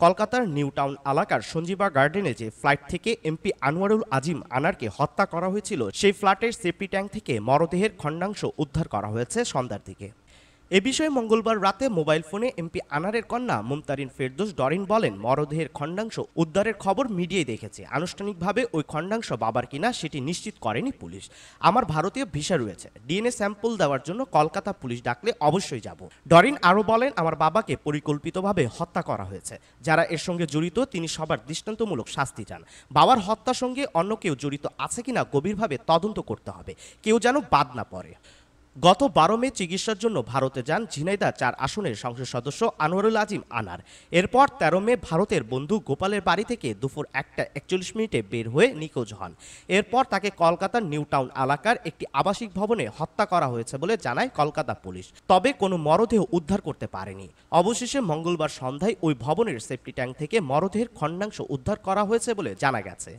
কলকাতার new town এলাকার সঞ্জীবা গার্ডেনে যে ফ্লাইট থেকে এমপি আনোয়ারুল আজিম আনারকে হত্যা করা হয়েছিল, সেই ফ্ল্যাটের সেফটি ট্যাঙ্ক থেকে মরদেহের খণ্ডাংশ উদ্ধার করা হয়েছে সন্ধ্যার দিকে। এ বিষয়ে মঙ্গলবার রাতে মোবাইল ফোনে এমপি আনারের কন্যা মুমতারিন ফেরদৌস ডরিন বলেন, মরদেহের খণ্ডাংশ উদ্ধারের খবর মিডিয়ায় দেখেছে। আনুষ্ঠানিকভাবে ওই খণ্ডাংশ বাবার কিনা সেটি নিশ্চিত করেনি পুলিশ। আমার ভারতীয় ভিসা রয়েছে, ডিএনএ স্যাম্পল দেওয়ার জন্য কলকাতা পুলিশ ডাকলে অবশ্যই যাব। ডরিন আরও বলেন, আমার বাবাকে পরিকল্পিতভাবে হত্যা করা হয়েছে। যারা এর সঙ্গে জড়িত তিনি সবার দৃষ্টান্তমূলক শাস্তি চান। বাবার হত্যার সঙ্গে অন্য কেউ জড়িত আছে কিনা গভীরভাবে তদন্ত করতে হবে, কেউ যেন বাদ না পড়ে। গত 12 মে চিকিৎসার জন্য ভারতে যান ঝিনাইদহ 4 আসনের সংসদ সদস্য আনোয়ারুল আজিম আনার। এরপর 13 মে ভারতের বন্ধু গোপালের বাড়ি থেকে দুপুর 1টা 41 বের হয়ে নিখোঁজ হন। এরপর তাকে কলকাতার নিউ টাউন এলাকার একটি আবাসিক ভবনে হত্যা করা হয়েছে বলে জানায় কলকাতা পুলিশ। তবে কোনো মরদেহ উদ্ধার করতে পারেনি। অবশেষে মঙ্গলবার সন্ধ্যায় ওই ভবনের সেফটি ট্যাঙ্ক থেকে মরদেহের খণ্ডাংশ উদ্ধার করা হয়েছে বলে জানা গেছে।